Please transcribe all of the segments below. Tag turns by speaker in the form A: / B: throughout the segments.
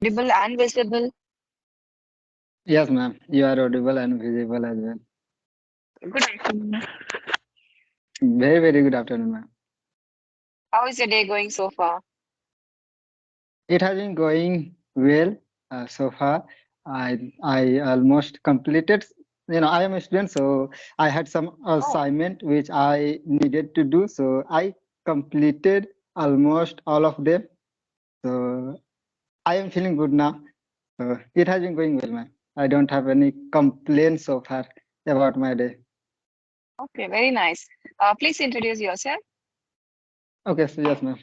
A: Audible and visible.
B: Yes, ma'am. You are audible and visible as well.
A: Good afternoon.
B: Very, very good afternoon, ma'am.
A: How is your day going so far?
B: It has been going well so far. I almost completed. I am a student, so I had some
A: Oh,
B: assignment which I needed to do. So I completed almost all of them. So I am feeling good now. So it has been going well, ma'am. I don't have any complaints so far about my day.
A: okay, very nice. Please introduce yourself.
B: Okay, so yes, ma'am.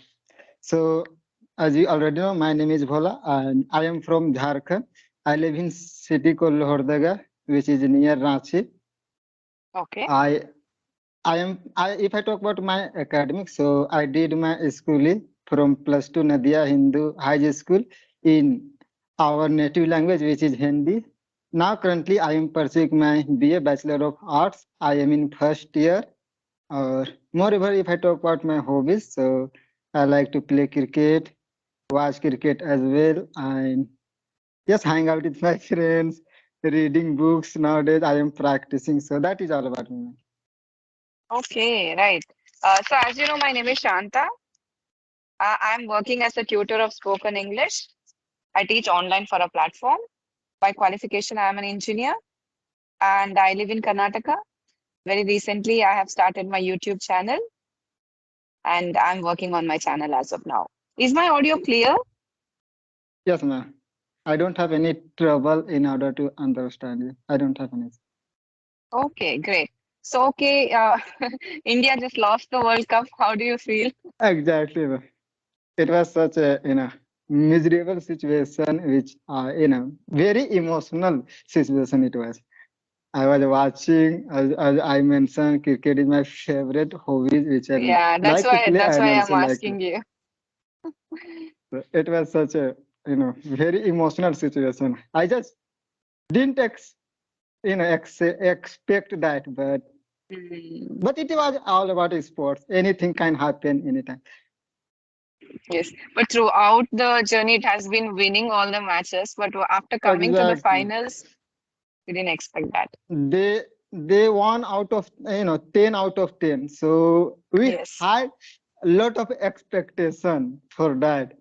B: So, as you already know, my name is Bhola and I am from Jharkhand. I live in city called Lohardaga, which is near Ranchi.
A: Okay.
B: I if I talk about my academics, so I did my schooling from plus two Nadia Hindu High School in our native language, which is Hindi. Now, currently, I am pursuing my BA Bachelor of Arts. I am in first year. Or moreover, if I talk about my hobbies, so I like to play cricket, watch cricket as well, and just hang out with my friends, reading books. Nowadays, I am practicing, so that is all about me.
A: Okay, right. So as you know, my name is Shanta. I'm working as a tutor of spoken English. I teach online for a platform. By qualification, I am an engineer and I live in Karnataka. Very recently, I have started my YouTube channel and I'm working on my channel as of now. Is my audio clear?
B: Yes, ma'am. I don't have any trouble in order to understand you. I don't have any.
A: Okay, great. So, okay, India just lost the World Cup. How do you feel?
B: Exactly, ma'am. It was such a miserable situation, which very emotional situation it was. I was watching, as I mentioned, cricket is my favorite hobby, which I
A: Yeah,
B: like to play
A: that's
B: and
A: why I'm
B: also like to.
A: asking you.
B: So it was such a very emotional situation. I just didn't expect that,
A: Mm,
B: but it was all about sports. Anything can happen anytime.
A: yes, but throughout the journey, it has been winning all the matches. But after coming to the
B: Exactly.
A: finals, we didn't expect that.
B: They won out of 10 out of 10. So we
A: Yes,
B: had a lot of expectation for that.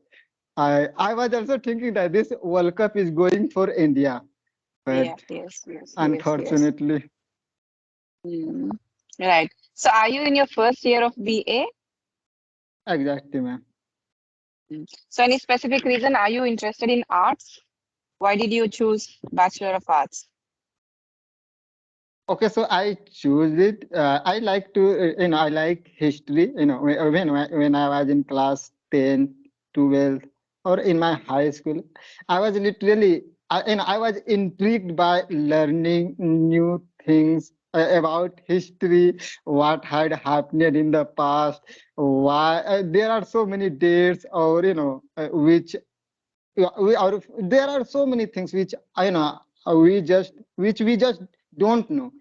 B: I was also thinking that this World Cup is going for India,
A: yeah,
B: but
A: yes, yes, yes, yes.
B: unfortunately,
A: Mm, right. So, are you in your first year of BA?
B: exactly, ma'am.
A: Mm. So, any specific reason are you interested in arts? Why did you choose Bachelor of Arts?
B: Okay, so I choose it. I like to, I like history. When I was in class 10, 12, or in my high school, I was literally, I was intrigued by learning new things about history, what had happened in the past, why there are so many dates, or there are so many things which we just don't know.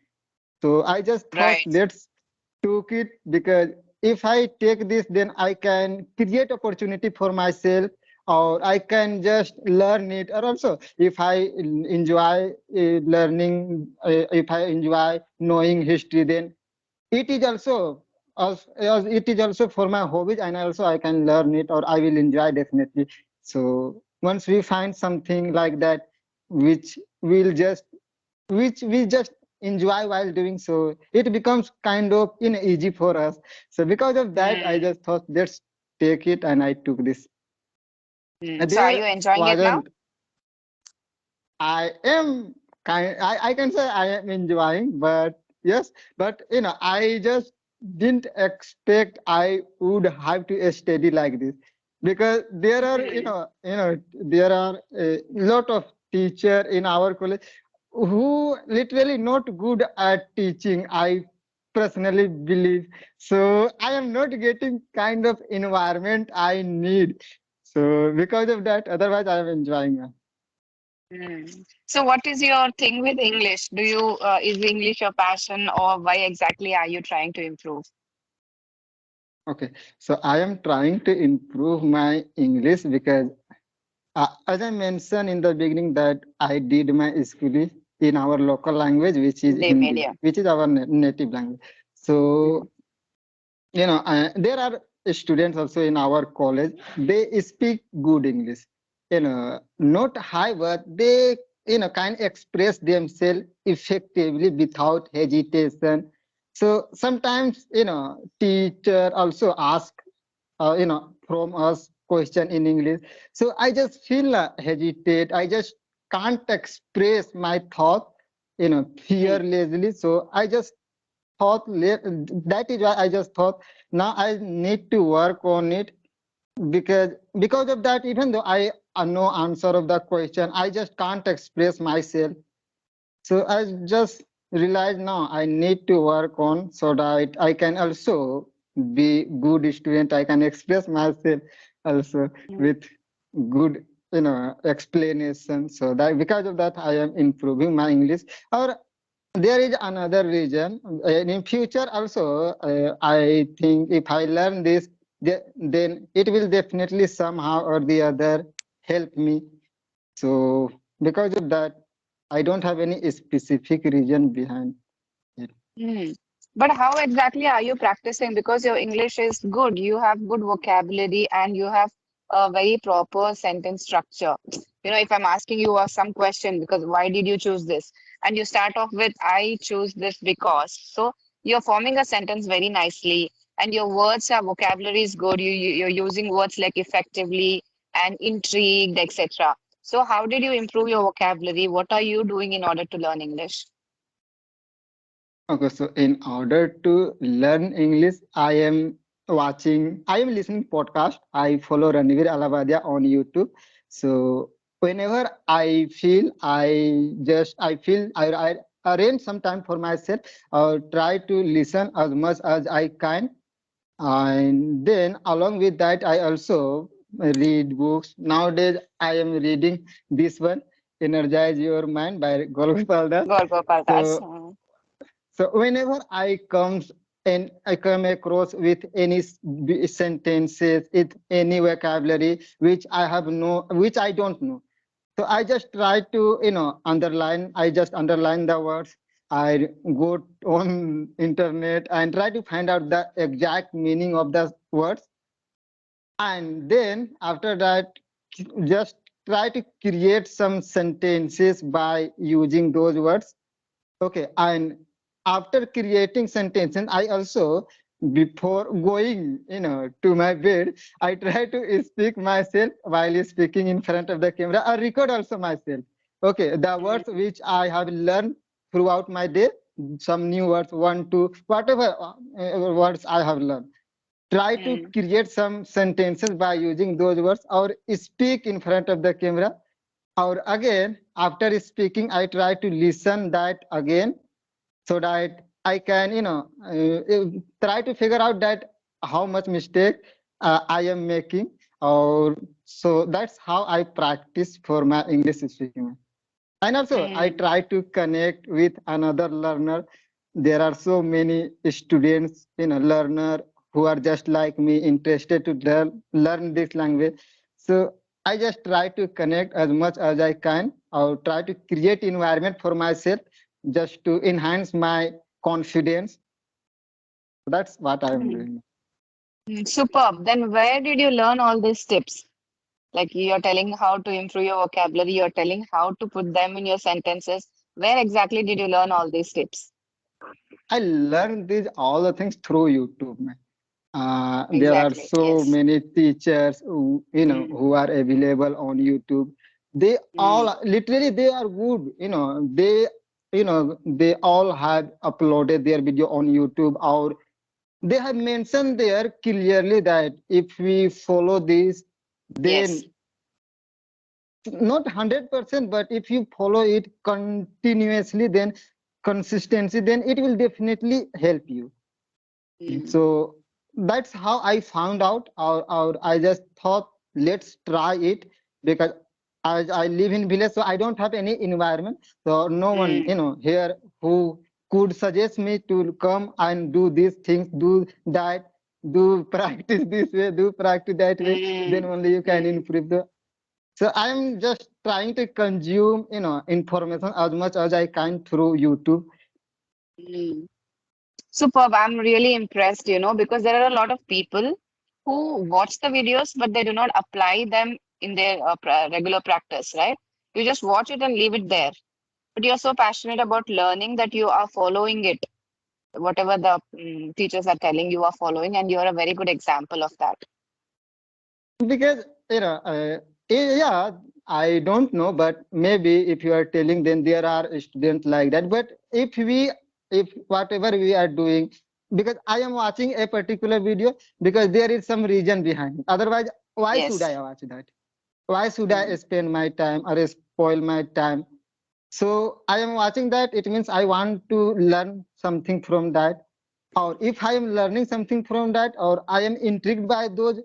B: So I just thought
A: Right.
B: let's took it because if I take this, then I can create opportunity for myself, or I can just learn it. Or also, if I enjoy if I enjoy knowing history, then it is also as it is also for my hobbies, and also I can learn it, or I will enjoy definitely. So once we find something like that, which will just which we just enjoy while doing so, it becomes kind of easy for us. So because of that, I
A: Mm,
B: just thought let's take it, and I took this.
A: mm. So, are
B: There
A: you enjoying it now?
B: wasn't. I am I can say I am enjoying, but yes, but I just didn't expect I would have to study like this, because there are
A: Mm,
B: there are a lot of teacher in our college who literally not good at teaching. I personally believe so. I am not getting kind of environment I need. So because of that, otherwise I am enjoying.
A: mm. So, what is your thing with English? Is English your passion, or why exactly are you trying to improve?
B: Okay, so I am trying to improve my English because As I mentioned in the beginning that I did my schooling in our local language, which is
A: The
B: Hindi,
A: media.
B: which is our native language. So, there are students also in our college. They speak good English. Not high, but they, can express themselves effectively without hesitation. So sometimes, teacher also ask from us question in English. So I just feel hesitate. I just can't express my thought,
A: Mm.
B: fearlessly. So I just thought that is why I just thought now I need to work on it because of that. Even though I know answer of the question, I just can't express myself. So I just realized now I need to work on so that I can also be good student. I can express myself also
A: Mm.
B: with good, explanation. So that because of that I am improving my English. Or there is another reason. In future also, I think if I learn this, then it will definitely somehow or the other help me. So because of that, I don't have any specific reason behind it.
A: Mm. But how exactly are you practicing? Because your English is good, you have good vocabulary, and you have a very proper sentence structure. If I'm asking you some question, because why did you choose this? And you start off with, I choose this because. So you're forming a sentence very nicely, and your words are vocabulary is good. You're using words like effectively and intrigued, etc. So how did you improve your vocabulary? What are you doing in order to learn English?
B: Okay, so in order to learn English, I am listening podcast. I follow Ranveer Alabadia on YouTube. So whenever I feel I arrange some time for myself, try to listen as much as I can. And then along with that, I also read books. Nowadays, I am reading this one, Energize Your Mind by Golgopal Das.
A: Gaurav Das.
B: So so whenever I come across with any sentences, with any vocabulary which I don't know. So I just try to, underline. I just underline the words. I go on internet and try to find out the exact meaning of the words. And then after that, just try to create some sentences by using those words. Okay, and after creating sentences, I also, before going, to my bed, I try to speak myself while speaking in front of the camera, or record also myself. Okay, the
A: Mm,
B: words which I have learned throughout my day, some new words, one, two, whatever words I have learned. Try to
A: mm,
B: create some sentences by using those words, or speak in front of the camera. Or again, after speaking, I try to listen that again so that I can, try to figure out that how much mistake I am making. Or so that's how I practice for my English speaking. And also, I
A: mm,
B: try to connect with another learner. There are so many students, learner who are just like me, interested to learn this language. So I just try to connect as much as I can, or try to create environment for myself just to enhance my confidence. That's what I am
A: mm.
B: doing.
A: Superb. Then where did you learn all these tips? Like you're telling how to improve your vocabulary, you're telling how to put them in your sentences. Where exactly did you learn all these tips?
B: I learned these all the things through YouTube, man. There are
A: Exactly.
B: so
A: Yes.
B: many teachers
A: Mm,
B: who are available on YouTube. They
A: mm,
B: all literally they are good. They all have uploaded their video on YouTube, or they have mentioned there clearly that if we follow this,
A: yes.
B: then not 100%, but if you follow it continuously, then consistency, then it will definitely help you.
A: Mm,
B: So that's how I found out, or I just thought, let's try it because I live in village, so I don't have any environment. So no one,
A: mm,
B: here who could suggest me to come and do these things, do that, do practice this way, do practice that way. Then
A: mm,
B: only you can
A: mm,
B: improve the. So I'm just trying to consume, information as much as I can through YouTube.
A: Mm. Superb. I'm really impressed, because there are a lot of people who watch the videos, but they do not apply them in their regular practice, right? You just watch it and leave it there. But you're so passionate about learning that you are following it. Whatever the teachers are telling you are following, and you're a very good example of that.
B: Because, yeah, I don't know, but maybe if you are telling, then there are students like that. But if whatever we are doing, because I am watching a particular video, because there is some reason behind it. Otherwise, why should
A: Yes.
B: I watch that? Why should I
A: Mm.
B: spend my time or spoil my time? So I am watching that. It means I want to learn something from that. Or if I am learning something from that, or I am intrigued by those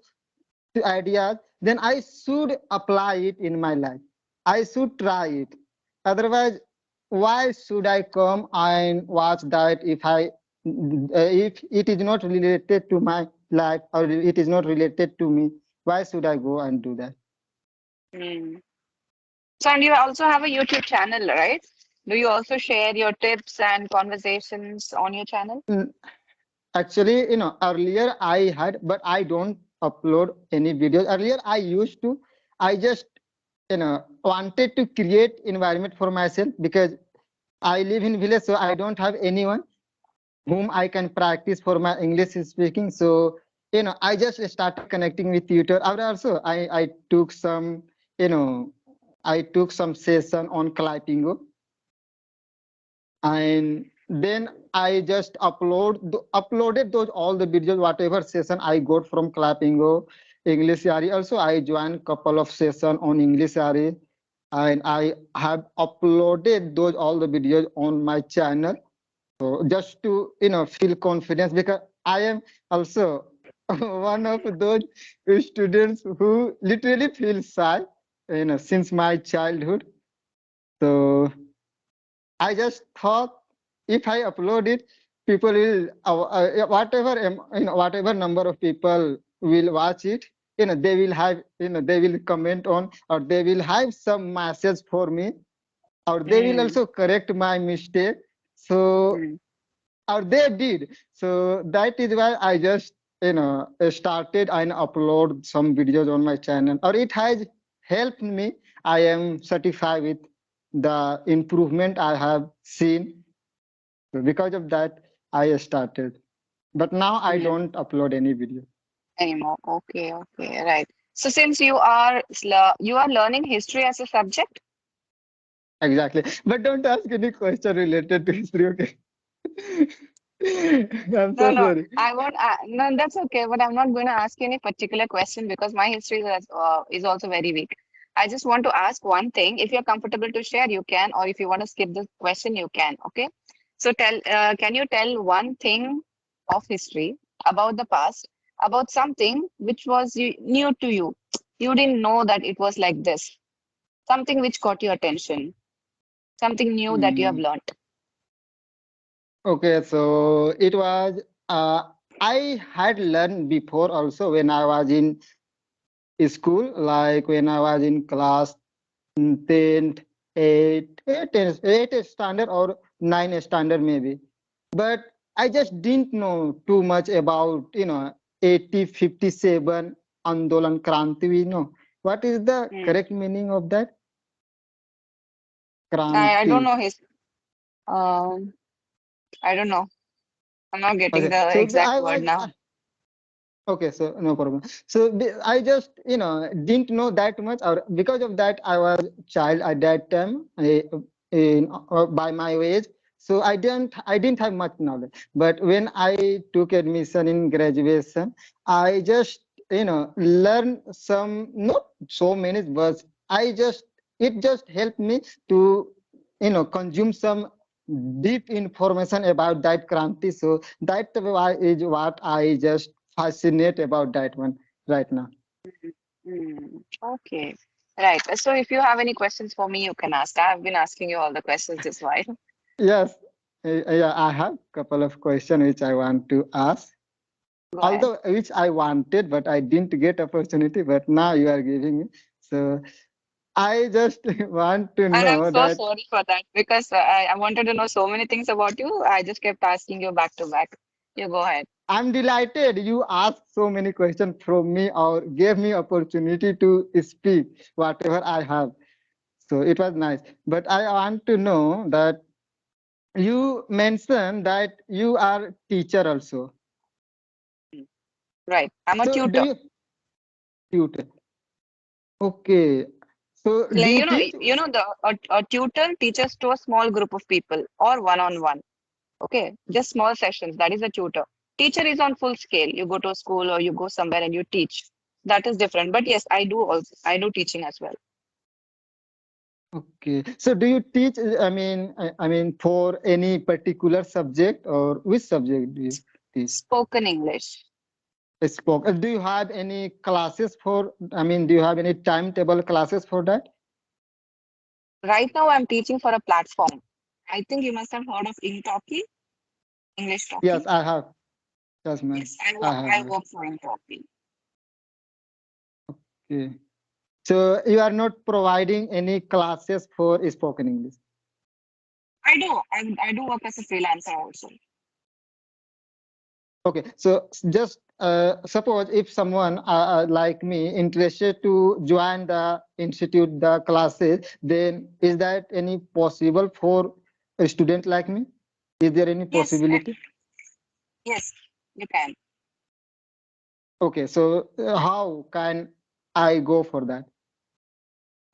B: ideas, then I should apply it in my life. I should try it. Otherwise, why should I come and watch that if it is not related to my life or it is not related to me? Why should I go and do that?
A: Mm. So, and you also have a YouTube channel, right? Do you also share your tips and conversations on your channel?
B: Mm, Actually, earlier I had, but I don't upload any videos. Earlier I used to. I just wanted to create environment for myself because I live in village, so I don't have anyone whom I can practice for my English speaking. So, I just started connecting with tutor. And also, I took some, you know, I took some session on Clappingo, and then I just uploaded those all the videos, whatever session I got from Clappingo, English Yari. Also, I joined couple of session on English Yari, and I have uploaded those all the videos on my channel. So just to feel confidence, because I am also one of those students who literally feel shy, since my childhood. So I just thought if I upload it, people will whatever number of people will watch it. They will have they will comment on, or they will have some message for me, or they will
A: Mm.
B: also correct my mistake. So
A: Mm.
B: or they did. So that is why I just started and upload some videos on my channel, or it has helped me. I am satisfied with the improvement I have seen. So because of that, I started. But now I
A: Mm.
B: don't upload any video.
A: Anymore. Okay, okay, right. So since you are learning history as a subject?
B: Exactly. But don't ask any question related to history, okay? I'm
A: No,
B: so
A: no,
B: sorry.
A: I won't. No, that's okay. But I'm not going to ask you any particular question because my history is also very weak. I just want to ask one thing. If you're comfortable to share, you can, or if you want to skip the question, you can. Okay. So can you tell one thing of history about the past, about something which was new to you? You didn't know that it was like this. Something which caught your attention, something new that you have
B: Hmm.
A: learned.
B: Okay, so it was I had learned before also when I was in school, like when I was in class 10th, 8 standard or 9 standard maybe. But I just didn't know too much about 8057 Andolan Kranti. What is the
A: Hmm.
B: correct meaning of that?
A: I
B: Kranti.
A: don't know his. Um, I don't know. I'm not getting
B: Okay,
A: the
B: so
A: exact
B: I
A: word
B: was
A: now.
B: okay, so no problem. So I just, didn't know that much, or because of that, I was child at that time, by my age. So I didn't have much knowledge. But when I took admission in graduation, I just, learned some, not so many, but it just helped me to, consume some deep information about that Kranti. So that is what I just fascinate about that one right now.
A: Hmm. Okay. Right. So if you have any questions for me, you can ask. I've been asking you all the questions this while.
B: Yes, yeah, I have couple of questions which I want to ask.
A: Go ahead.
B: Although which I wanted, but I didn't get opportunity. But now you are giving me. So I just want to
A: And I'm
B: know
A: so
B: that
A: sorry for that because I wanted to know so many things about you. I just kept asking you back to back. You go ahead.
B: I'm delighted you asked so many questions from me or gave me opportunity to speak whatever I have. So it was nice. But I want to know that you mentioned that you are teacher also.
A: Right. I'm a
B: So do
A: tutor.
B: you tutor? Okay. So do
A: Like
B: you teach?
A: a tutor teaches to a small group of people or one-on-one. Okay, just small sessions. That is a tutor. Teacher is on full scale. You go to a school or you go somewhere and you teach. That is different. But yes, I do teaching as well.
B: Okay. So do you teach? I mean, for any particular subject or which subject do you teach?
A: Spoken English.
B: Spoke. Do you have any classes for? I mean, do you have any timetable classes for that?
A: Right now, I'm teaching for a platform. I think you must have heard of Inktalki, English Talkie.
B: Yes, I have. Yes, ma'am.
A: Yes,
B: I have
A: I
B: heard.
A: work for Inktalki.
B: Okay. So you are not providing any classes for spoken English.
A: I do. I do work as a freelancer also.
B: Okay. So just suppose if someone like me interested to join the institute, the classes, then is that any possible for a student like me? Is there any
A: Yes,
B: possibility?
A: yes, you can.
B: Okay. So how can I go for that?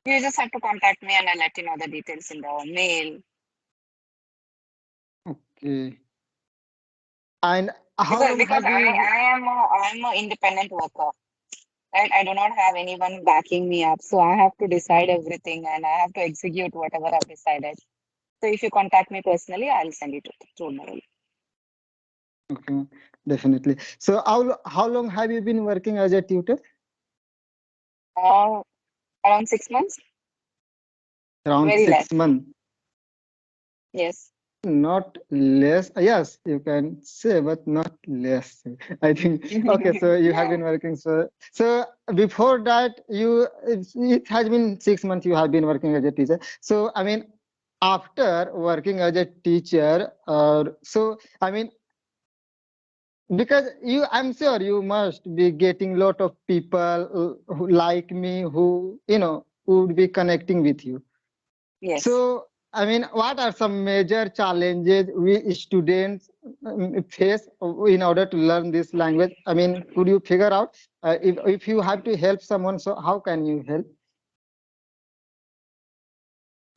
A: You just have to contact me and I'll let you know the details in the mail.
B: Okay. And how
A: Because
B: long have you?
A: I'm a independent worker. Right? I do not have anyone backing me up. So I have to decide everything and I have to execute whatever I've decided. So if you contact me personally, I'll send it through mail.
B: Okay, definitely. So how long have you been working as a tutor?
A: Uh, Around 6 months?
B: Around
A: Very less.
B: 6 months.
A: Yes.
B: Not less. Yes, you can say, but not less. I think. Okay, so you have been working. So before that, it has been 6 months. You have been working as a teacher. So I mean, after working as a teacher, so I mean, because I'm sure you must be getting lot of people who like me, who would be connecting with you.
A: Yes.
B: So, I mean, what are some major challenges we students face in order to learn this language? I mean, could you figure out if you have to help someone, so how can you help?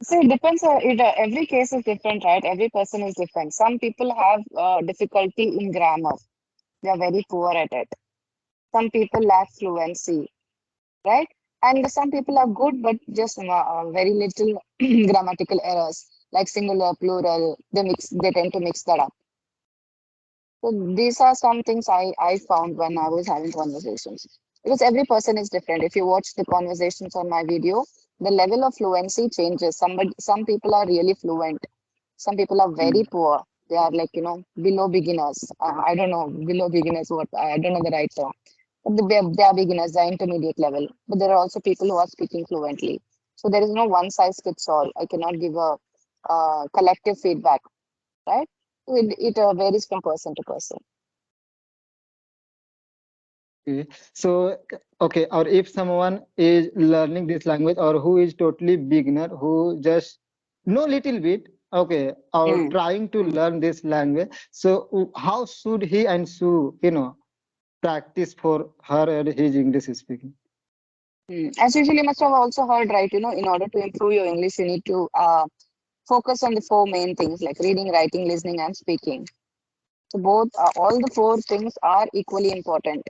A: So it depends. Every case is different, right? Every person is different. Some people have difficulty in grammar. They are very poor at it. Some people lack fluency, right? And some people are good, but just very little grammatical errors, like singular, plural. They tend to mix that up. So these are some things I found when I was having conversations. Because every person is different. If you watch the conversations on my video, the level of fluency changes. Some people are really fluent. Some people are very
B: Mm.
A: poor. They are like, below beginners. I don't know, below beginners, what, I don't know the right term. But they are beginners, they are intermediate level. But there are also people who are speaking fluently. So there is no one size fits all. I cannot give a collective feedback, right? It varies from person to person.
B: Okay. So, okay, or if someone is learning this language or who is totally beginner, who just know little bit, okay, or
A: Mm.
B: trying to learn this language, so how should he and practice for her or his English speaking?
A: As usually, you must have also heard, right? In order to improve your English, you need to focus on the four main things like reading, writing, listening, and speaking. So all the four things are equally important.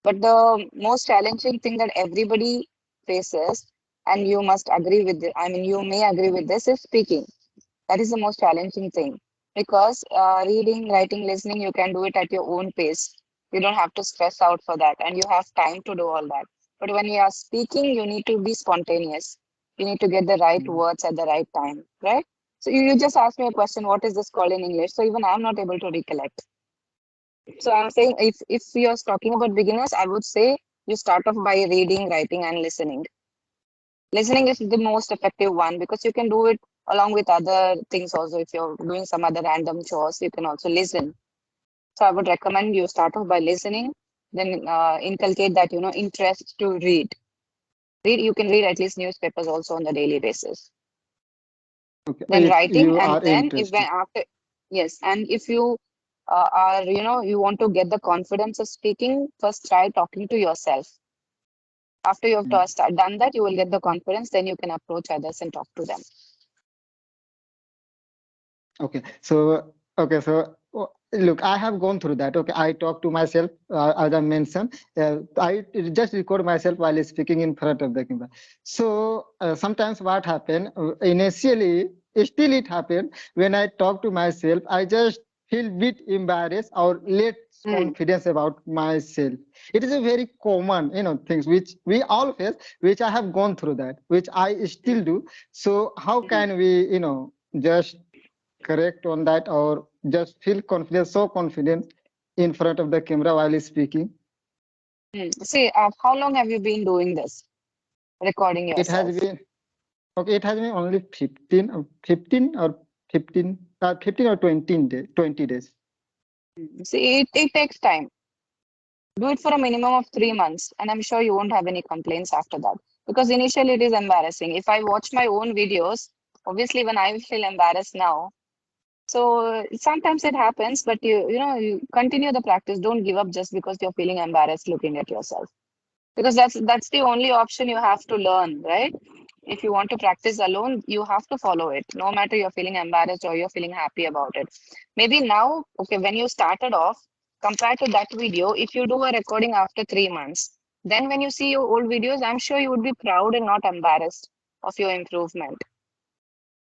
A: But the most challenging thing that everybody faces, and you must agree with it, I mean, you may agree with this, is speaking. That is the most challenging thing because reading, writing, listening, you can do it at your own pace. You don't have to stress out for that, and you have time to do all that. But when you are speaking, you need to be spontaneous. You need to get the right
B: Mm.
A: words at the right time, right? So you just asked me a question, what is this called in English? So even I'm not able to recollect. So I'm saying if you're talking about beginners, I would say you start off by reading, writing, and listening. Listening is the most effective one because you can do it along with other things also. If you're doing some other random chores, you can also listen. So I would recommend you start off by listening, then inculcate that, interest to read. You can read at least newspapers also on the daily basis.
B: Okay,
A: Then
B: if
A: writing,
B: you
A: and
B: are
A: then if when
B: interested.
A: after, yes, and if you are, you want to get the confidence of speaking, first try talking to yourself. After you have
B: Mm.
A: done that, you will get the confidence, then you can approach others and talk to them.
B: Okay, so look, I have gone through that. Okay, I talk to myself, as I mentioned. I just record myself while speaking in front of the camera. So sometimes what happen initially, still it happen when I talk to myself. I just feel bit embarrassed or less
A: Mm,
B: confidence about myself. It is a very common, things which we all face, which I have gone through that, which I still do. So how
A: mm,
B: can we, just correct on that or just feel confident, so confident in front of the camera while speaking?
A: See, how long have you been doing this, recording
B: It has
A: yourself?
B: been okay. It has been only 15 or 20 days.
A: See, it takes time. Do it for a minimum of 3 months, and I'm sure you won't have any complaints after that. Because initially it is embarrassing. If I watch my own videos, obviously when I feel embarrassed now, so sometimes it happens, but you continue the practice. Don't give up just because you're feeling embarrassed looking at yourself. Because that's the only option you have to learn, right? If you want to practice alone, you have to follow it, no matter you're feeling embarrassed or you're feeling happy about it. Maybe now, okay, when you started off, compared to that video, if you do a recording after 3 months, then when you see your old videos, I'm sure you would be proud and not embarrassed of your improvement.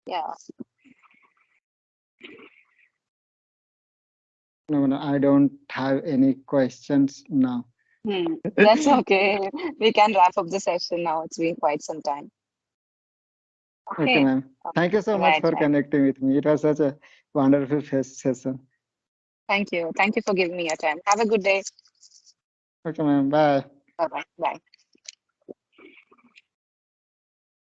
A: Yeah.
B: No, no, I don't have any questions now.
A: That's okay. We can wrap up the session now. It's been quite some time.
B: Okay,
A: Okay.
B: ma'am. Thank you so much
A: Right,
B: for
A: right.
B: connecting with me. It was such a wonderful session.
A: Thank you. Thank you for giving me your time. Have a good day.
B: Okay, ma'am. Bye.
A: Bye-bye. Bye.